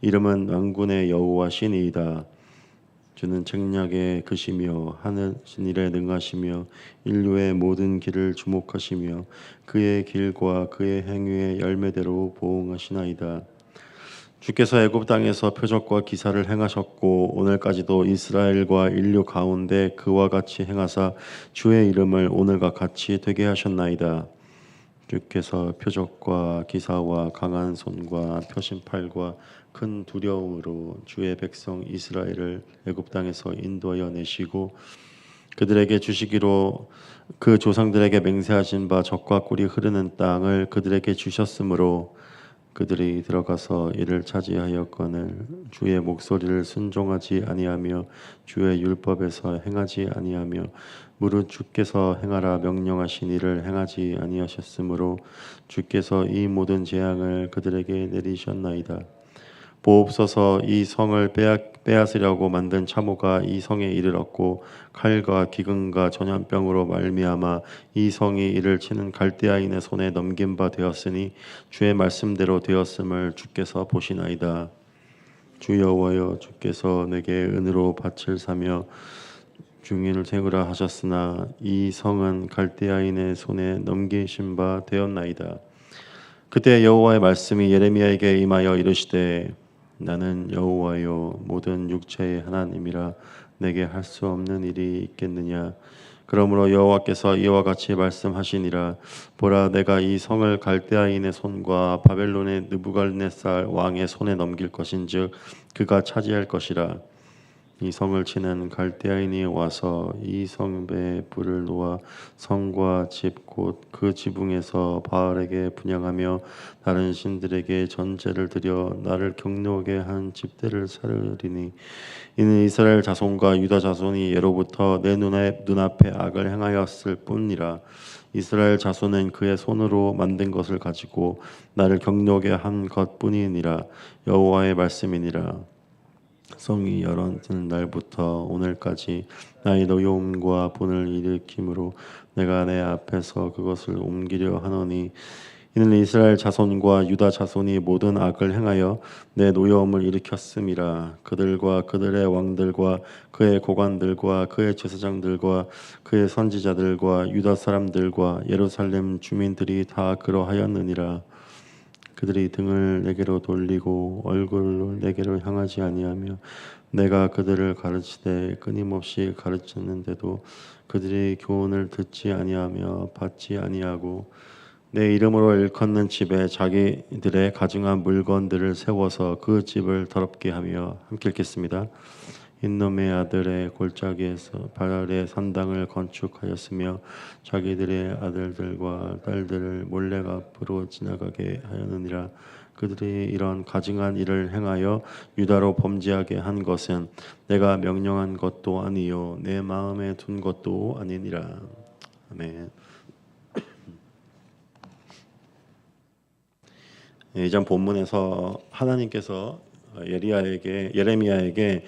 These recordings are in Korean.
이름은 만군의 여호와시니이다. 주는 책략에 크시며 하늘신 일에 능하시며 인류의 모든 길을 주목하시며 그의 길과 그의 행위의 열매대로 보응하시나이다. 주께서 애굽 땅에서 표적과 기사를 행하셨고 오늘까지도 이스라엘과 인류 가운데 그와 같이 행하사 주의 이름을 오늘과 같이 되게 하셨나이다. 주께서 표적과 기사와 강한 손과 펴신 팔과 큰 두려움으로 주의 백성 이스라엘을 애굽 땅에서 인도하여 내시고 그들에게 주시기로 그 조상들에게 맹세하신 바 젖과 꿀이 흐르는 땅을 그들에게 주셨으므로 그들이 들어가서 이를 차지하였거늘 주의 목소리를 순종하지 아니하며 주의 율법에서 행하지 아니하며 무릇 주께서 행하라 명령하신 일을 행하지 아니하셨으므로 주께서 이 모든 재앙을 그들에게 내리셨나이다. 보옵소서, 이 성을 빼앗으려고 만든 참호가 이 성에 이르렀고 칼과 기근과 전염병으로 말미암아 이 성이 이를 치는 갈대아인의 손에 넘긴 바 되었으니 주의 말씀대로 되었음을 주께서 보시나이다. 주 여호와여, 주께서 내게 은으로 밭을 사며 중인을 세우라 하셨으나 이 성은 갈대아인의 손에 넘기신 바 되었나이다. 그때 여호와의 말씀이 예레미야에게 임하여 이르시되 나는 여호와요 모든 육체의 하나님이라 내게 할 수 없는 일이 있겠느냐. 그러므로 여호와께서 이와 같이 말씀하시니라. 보라, 내가 이 성을 갈대아인의 손과 바벨론의 느부갓네살 왕의 손에 넘길 것인즉 그가 차지할 것이라. 이 성을 치는 갈대아인이 와서 이 성배에 불을 놓아 성과 집 곧 그 지붕에서 바알에게 분향하며 다른 신들에게 전제를 드려 나를 경노하게 한 집대를 사르리니 이는 이스라엘 자손과 유다 자손이 예로부터 내 눈앞에 악을 행하였을 뿐이라. 이스라엘 자손은 그의 손으로 만든 것을 가지고 나를 경노하게 한 것뿐이니라. 여호와의 말씀이니라. 성이 열어진 날부터 오늘까지 나의 노여움과 분을 일으킴으로 내가 내 앞에서 그것을 옮기려 하노니 이는 이스라엘 자손과 유다 자손이 모든 악을 행하여 내 노여움을 일으켰음이라. 그들과 그들의 왕들과 그의 고관들과 그의 제사장들과 그의 선지자들과 유다 사람들과 예루살렘 주민들이 다 그러하였느니라. 그들이 등을 내게로 돌리고 얼굴을 내게로 향하지 아니하며 내가 그들을 가르치되 끊임없이 가르쳤는데도 그들이 교훈을 듣지 아니하며 받지 아니하고 내 이름으로 일컫는 집에 자기들의 가증한 물건들을 세워서 그 집을 더럽게 하며 함께 읽겠습니다. 흰놈의 아들의 골짜기에서 바알의 산당을 건축하였으며 자기들의 아들들과 딸들을 몰래 앞으로 지나가게 하였느니라. 그들이 이런 가증한 일을 행하여 유다로 범죄하게 한 것은 내가 명령한 것도 아니요 내 마음에 둔 것도 아니니라. 아멘. 이전 본문에서 하나님께서 예레미야에게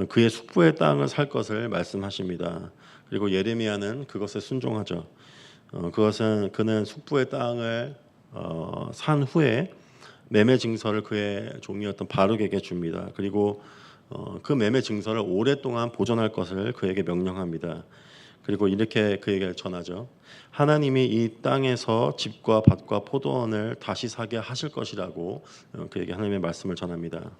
그의 숙부의 땅을 살 것을 말씀하십니다. 그리고 예레미야는 그것에 순종하죠. 그것은 그는 숙부의 땅을 산 후에 매매 증서를 그의 종이었던 바룩에게 줍니다. 그리고 그 매매 증서를 오랫동안 보존할 것을 그에게 명령합니다. 그리고 이렇게 그에게 전하죠. 하나님이 이 땅에서 집과 밭과 포도원을 다시 사게 하실 것이라고 그에게 하나님의 말씀을 전합니다.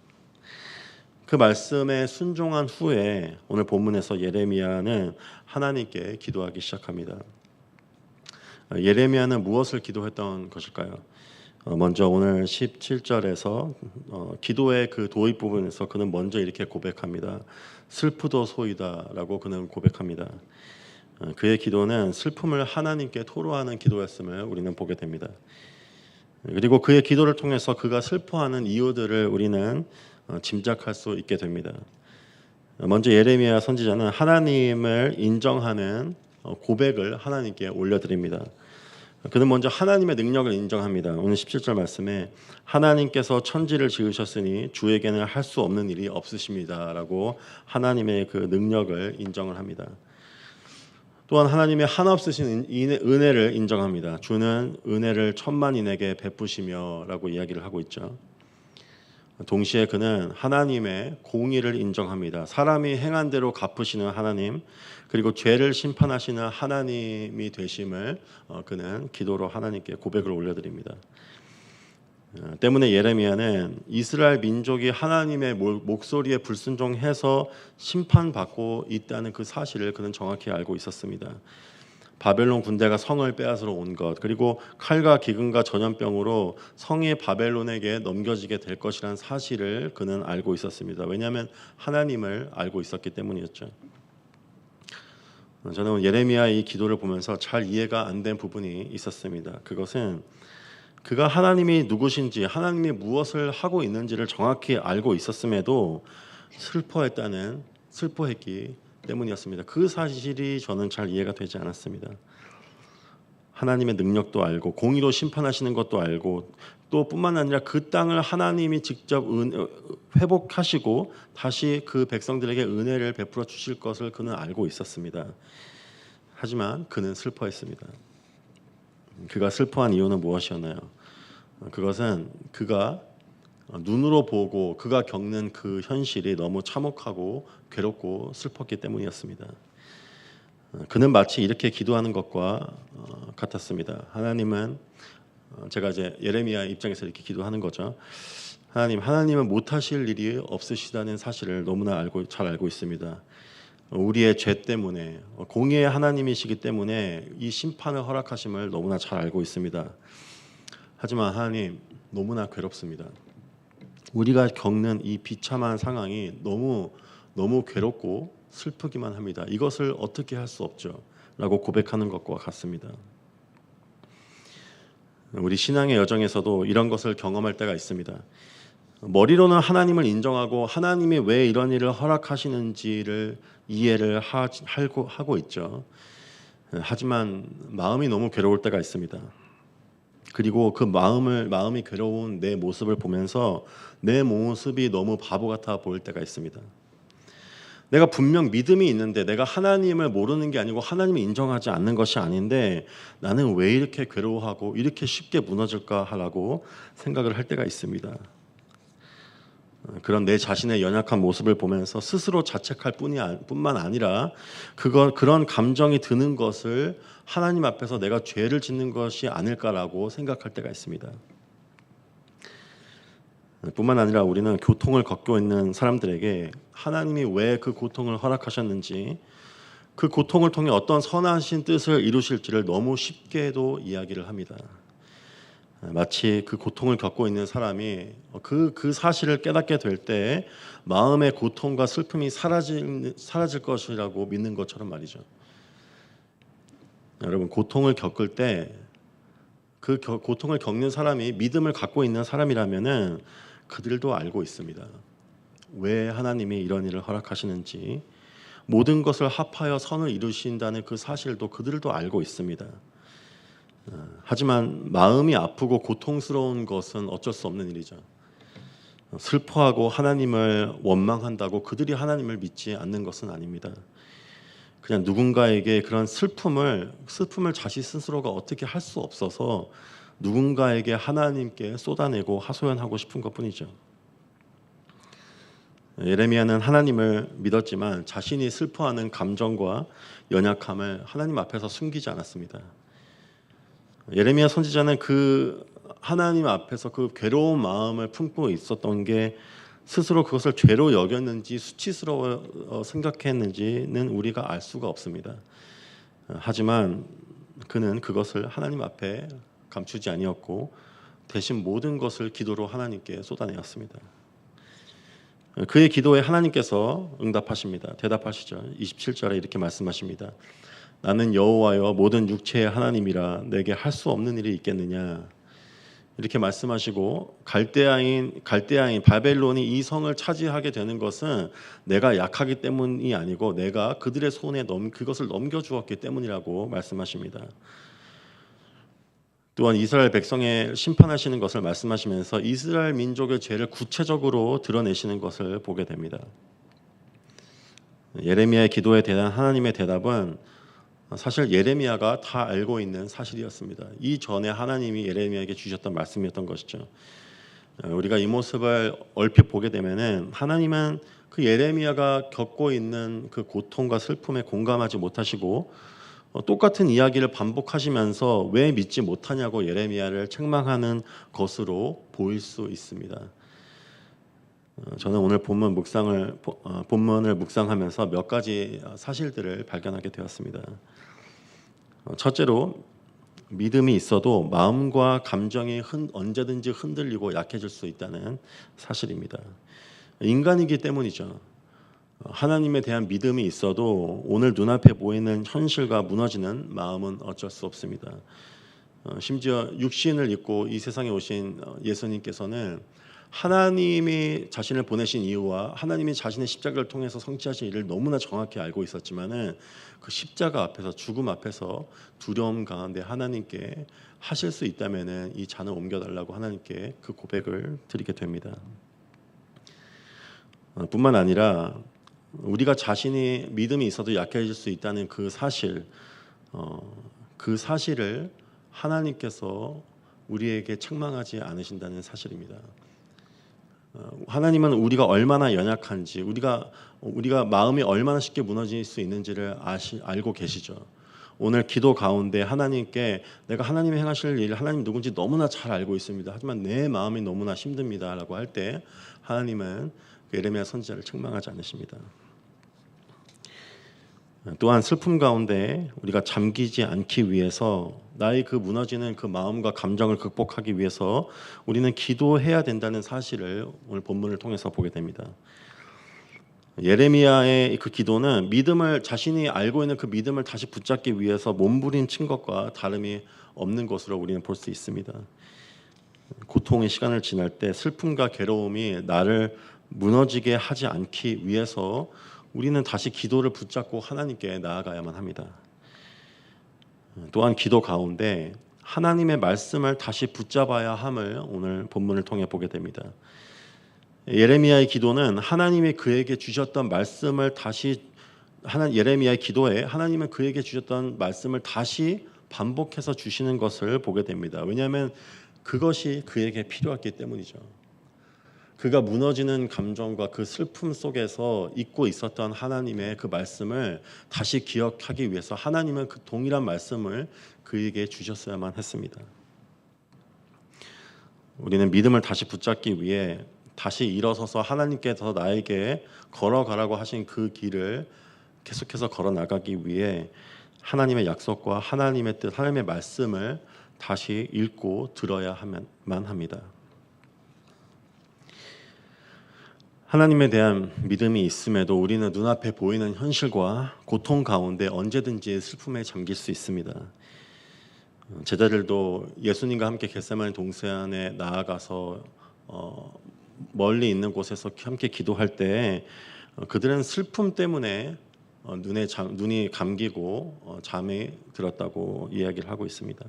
그 말씀에 순종한 후에 오늘 본문에서 예레미야는 하나님께 기도하기 시작합니다. 예레미야는 무엇을 기도했던 것일까요? 먼저 오늘 17절에서 기도의 그 도입 부분에서 그는 먼저 이렇게 고백합니다. 슬프도소이다라고 그는 고백합니다. 그의 기도는 슬픔을 하나님께 토로하는 기도였음을 우리는 보게 됩니다. 그리고 그의 기도를 통해서 그가 슬퍼하는 이유들을 우리는 짐작할 수 있게 됩니다. 먼저 예레미야 선지자는 하나님을 인정하는 고백을 하나님께 올려드립니다. 그는 먼저 하나님의 능력을 인정합니다. 오늘 17절 말씀에 하나님께서 천지를 지으셨으니 주에게는 할 수 없는 일이 없으십니다 라고 하나님의 그 능력을 인정을 합니다. 또한 하나님의 한없으신 은혜를 인정합니다. 주는 은혜를 천만인에게 베푸시며 라고 이야기를 하고 있죠. 동시에 그는 하나님의 공의를 인정합니다. 사람이 행한 대로 갚으시는 하나님, 그리고 죄를 심판하시는 하나님이 되심을 그는 기도로 하나님께 고백을 올려드립니다. 때문에 예레미야는 이스라엘 민족이 하나님의 목소리에 불순종해서 심판받고 있다는 그 사실을 그는 정확히 알고 있었습니다. 바벨론 군대가 성을 빼앗으러 온 것, 그리고 칼과 기근과 전염병으로 성이 바벨론에게 넘겨지게 될 것이라는 사실을 그는 알고 있었습니다. 왜냐하면 하나님을 알고 있었기 때문이었죠. 저는 예레미야의 이 기도를 보면서 잘 이해가 안 된 부분이 있었습니다. 그것은 그가 하나님이 누구신지, 하나님이 무엇을 하고 있는지를 정확히 알고 있었음에도 슬퍼했기 때문이었습니다. 그 사실이 저는 잘 이해가 되지 않았습니다. 하나님의 능력도 알고 공의로 심판하시는 것도 알고 또 뿐만 아니라 그 땅을 하나님이 직접 회복하시고 다시 그 백성들에게 은혜를 베풀어 주실 것을 그는 알고 있었습니다. 하지만 그는 슬퍼했습니다. 그가 슬퍼한 이유는 무엇이었나요? 그것은 그가 눈으로 보고 그가 겪는 그 현실이 너무 참혹하고 괴롭고 슬펐기 때문이었습니다. 그는 마치 이렇게 기도하는 것과 같았습니다. 하나님은 제가 이제 예레미야 입장에서 이렇게 기도하는 거죠. 하나님은 못하실 일이 없으시다는 사실을 너무나 잘 알고 있습니다. 우리의 죄 때문에 공의의 하나님이시기 때문에 이 심판을 허락하심을 너무나 잘 알고 있습니다. 하지만 하나님 너무나 괴롭습니다. 우리가 겪는 이 비참한 상황이 너무 괴롭고 슬프기만 합니다. 이것을 어떻게 할 수 없죠 라고 고백하는 것과 같습니다. 우리 신앙의 여정에서도 이런 것을 경험할 때가 있습니다. 머리로는 하나님을 인정하고 하나님이 왜 이런 일을 허락하시는지를 이해를 하고 있죠. 하지만 마음이 너무 괴로울 때가 있습니다. 그리고 그 마음이 괴로운 내 모습을 보면서 내 모습이 너무 바보 같아 보일 때가 있습니다. 내가 분명 믿음이 있는데 내가 하나님을 모르는 게 아니고 하나님을 인정하지 않는 것이 아닌데 나는 왜 이렇게 괴로워하고 이렇게 쉽게 무너질까 하라고 생각을 할 때가 있습니다. 그런 내 자신의 연약한 모습을 보면서 스스로 자책할 뿐만 아니라 그런 감정이 드는 것을 하나님 앞에서 내가 죄를 짓는 것이 아닐까라고 생각할 때가 있습니다. 뿐만 아니라 우리는 고통을 겪고 있는 사람들에게 하나님이 왜 그 고통을 허락하셨는지, 그 고통을 통해 어떤 선하신 뜻을 이루실지를 너무 쉽게도 이야기를 합니다. 마치 그 고통을 겪고 있는 사람이 그 사실을 깨닫게 될 때 마음의 고통과 슬픔이 사라질 것이라고 믿는 것처럼 말이죠. 여러분, 고통을 겪을 때 그 고통을 겪는 사람이 믿음을 갖고 있는 사람이라면은 그들도 알고 있습니다. 왜 하나님이 이런 일을 허락하시는지, 모든 것을 합하여 선을 이루신다는 그 사실도 그들도 알고 있습니다. 하지만 마음이 아프고 고통스러운 것은 어쩔 수 없는 일이죠. 슬퍼하고 하나님을 원망한다고 그들이 하나님을 믿지 않는 것은 아닙니다. 그냥 누군가에게 그런 슬픔을 자신 스스로가 어떻게 할 수 없어서 누군가에게 하나님께 쏟아내고 하소연하고 싶은 것뿐이죠. 예레미야는 하나님을 믿었지만 자신이 슬퍼하는 감정과 연약함을 하나님 앞에서 숨기지 않았습니다. 예레미야 선지자는 그 하나님 앞에서 그 괴로운 마음을 품고 있었던 게 스스로 그것을 죄로 여겼는지 수치스러워 생각했는지는 우리가 알 수가 없습니다. 하지만 그는 그것을 하나님 앞에 감추지 아니었고 대신 모든 것을 기도로 하나님께 쏟아내었습니다. 그의 기도에 하나님께서 응답하십니다. 대답하시죠. 27절에 이렇게 말씀하십니다. 나는 여호와여 모든 육체의 하나님이라 내게 할 수 없는 일이 있겠느냐. 이렇게 말씀하시고 갈대아인 바벨론이 이 성을 차지하게 되는 것은 내가 약하기 때문이 아니고 내가 그들의 손에 그것을 넘겨주었기 때문이라고 말씀하십니다. 또한 이스라엘 백성에 심판하시는 것을 말씀하시면서 이스라엘 민족의 죄를 구체적으로 드러내시는 것을 보게 됩니다. 예레미야의 기도에 대한 하나님의 대답은 사실 예레미야가 다 알고 있는 사실이었습니다. 이전에 하나님이 예레미야에게 주셨던 말씀이었던 것이죠. 우리가 이 모습을 얼핏 보게 되면은 하나님은 그 예레미야가 겪고 있는 그 고통과 슬픔에 공감하지 못하시고 똑같은 이야기를 반복하시면서 왜 믿지 못하냐고 예레미야를 책망하는 것으로 보일 수 있습니다. 저는 오늘 본문을 묵상하면서 몇 가지 사실들을 발견하게 되었습니다. 첫째로 믿음이 있어도 마음과 감정이 언제든지 흔들리고 약해질 수 있다는 사실입니다. 인간이기 때문이죠. 하나님에 대한 믿음이 있어도 오늘 눈앞에 보이는 현실과 무너지는 마음은 어쩔 수 없습니다. 심지어 육신을 입고 이 세상에 오신 예수님께서는 하나님이 자신을 보내신 이유와 하나님이 자신의 십자가를 통해서 성취하신 일을 너무나 정확히 알고 있었지만은 그 십자가 앞에서 죽음 앞에서 두려움 가운데 하나님께 하실 수 있다면은 이 잔을 옮겨달라고 하나님께 그 고백을 드리게 됩니다. 뿐만 아니라 우리가 자신이 믿음이 있어도 약해질 수 있다는 그 사실을 하나님께서 우리에게 책망하지 않으신다는 사실입니다. 하나님은 우리가 얼마나 연약한지, 우리가 마음이 얼마나 쉽게 무너질 수 있는지를 알고 계시죠. 오늘 기도 가운데 하나님께 내가 하나님이 행하실 일, 하나님 누군지 너무나 잘 알고 있습니다. 하지만 내 마음이 너무나 힘듭니다라고 할 때 하나님은 예레미야 선지자를 책망하지 않으십니다. 또한 슬픔 가운데 우리가 잠기지 않기 위해서 나의 그 무너지는 그 마음과 감정을 극복하기 위해서 우리는 기도해야 된다는 사실을 오늘 본문을 통해서 보게 됩니다. 예레미야의 그 기도는 자신이 알고 있는 그 믿음을 다시 붙잡기 위해서 몸부림친 것과 다름이 없는 것으로 우리는 볼 수 있습니다. 고통의 시간을 지날 때 슬픔과 괴로움이 나를 무너지게 하지 않기 위해서 우리는 다시 기도를 붙잡고 하나님께 나아가야만 합니다. 또한 기도 가운데 하나님의 말씀을 다시 붙잡아야 함을 오늘 본문을 통해 보게 됩니다. 예레미야의 기도는 하나님이 그에게 주셨던 말씀을 예레미야의 기도에 하나님은 그에게 주셨던 말씀을 다시 반복해서 주시는 것을 보게 됩니다. 왜냐하면 그것이 그에게 필요했기 때문이죠. 그가 무너지는 감정과 그 슬픔 속에서 잊고 있었던 하나님의 그 말씀을 다시 기억하기 위해서 하나님은 그 동일한 말씀을 그에게 주셨어야만 했습니다. 우리는 믿음을 다시 붙잡기 위해 다시 일어서서 하나님께서 나에게 걸어가라고 하신 그 길을 계속해서 걸어 나가기 위해 하나님의 약속과 하나님의 뜻, 하나님의 말씀을 다시 읽고 들어야만 합니다. 하나님에 대한 믿음이 있음에도 우리는 눈앞에 보이는 현실과 고통 가운데 언제든지 슬픔에 잠길 수 있습니다. 제자들도 예수님과 함께 겟세마네 동산에 나아가서 멀리 있는 곳에서 함께 기도할 때 그들은 슬픔 때문에 눈이 감기고 잠이 들었다고 이야기를 하고 있습니다.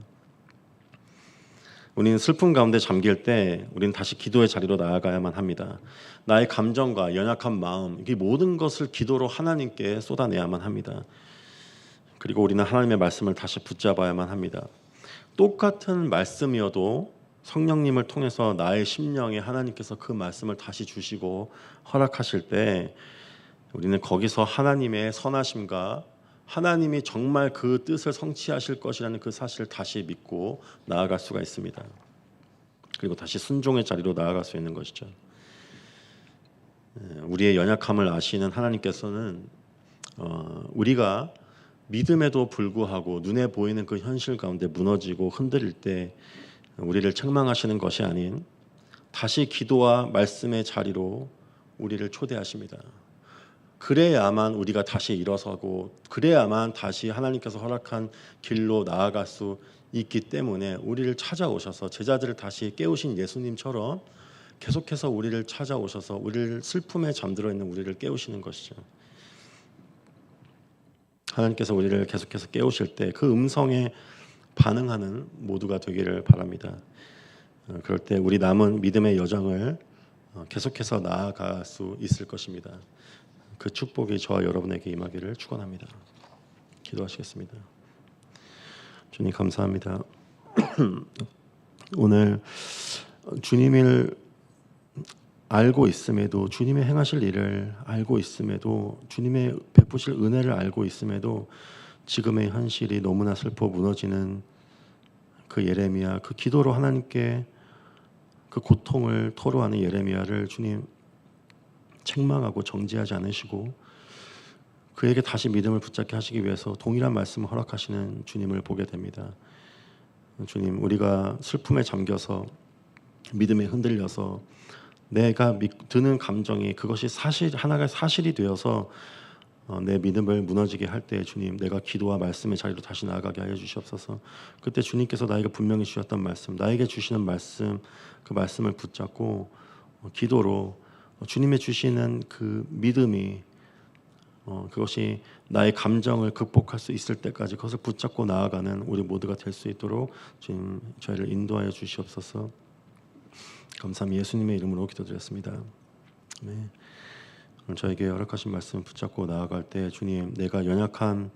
우리는 슬픔 가운데 잠길 때 우리는 다시 기도의 자리로 나아가야만 합니다. 나의 감정과 연약한 마음, 이 모든 것을 기도로 하나님께 쏟아내야만 합니다. 그리고 우리는 하나님의 말씀을 다시 붙잡아야만 합니다. 똑같은 말씀이어도 성령님을 통해서 나의 심령에 하나님께서 그 말씀을 다시 주시고 허락하실 때 우리는 거기서 하나님의 선하심과 하나님이 정말 그 뜻을 성취하실 것이라는 그 사실을 다시 믿고 나아갈 수가 있습니다. 그리고 다시 순종의 자리로 나아갈 수 있는 것이죠. 우리의 연약함을 아시는 하나님께서는 우리가 믿음에도 불구하고 눈에 보이는 그 현실 가운데 무너지고 흔들릴 때 우리를 책망하시는 것이 아닌 다시 기도와 말씀의 자리로 우리를 초대하십니다. 그래야만 우리가 다시 일어서고 그래야만 다시 하나님께서 허락한 길로 나아갈 수 있기 때문에 우리를 찾아오셔서 제자들을 다시 깨우신 예수님처럼 계속해서 우리를 찾아오셔서 우리를 슬픔에 잠들어 있는 우리를 깨우시는 것이죠. 하나님께서 우리를 계속해서 깨우실 때 그 음성에 반응하는 모두가 되기를 바랍니다. 그럴 때 우리 남은 믿음의 여정을 계속해서 나아갈 수 있을 것입니다. 그 축복이 저와 여러분에게 임하기를 축원합니다. 기도하시겠습니다. 주님 감사합니다. 오늘 주님을 알고 있음에도, 주님의 행하실 일을 알고 있음에도, 주님의 베푸실 은혜를 알고 있음에도 지금의 현실이 너무나 슬퍼 무너지는 그 예레미야, 그 기도로 하나님께 그 고통을 토로하는 예레미야를 주님 책망하고 정죄하지 않으시고 그에게 다시 믿음을 붙잡게 하시기 위해서 동일한 말씀을 허락하시는 주님을 보게 됩니다. 주님, 우리가 슬픔에 잠겨서 믿음에 흔들려서 내가 드는 감정이 그것이 사실 하나가 사실이 되어서 내 믿음을 무너지게 할 때 주님, 내가 기도와 말씀의 자리로 다시 나아가게 하여 주시옵소서. 그때 주님께서 나에게 분명히 주셨던 말씀, 나에게 주시는 말씀, 그 말씀을 붙잡고 기도로 주님의 주시는 그 믿음이 그것이 나의 감정을 극복할 수 있을 때까지 그것을 붙잡고 나아가는 우리 모두가 될 수 있도록 주님 저희를 인도하여 주시옵소서. 감사합니다. 예수님의 이름으로 기도드렸습니다. 네. 오늘 저에게 허락하신 말씀 붙잡고 나아갈 때 주님, 내가 연약한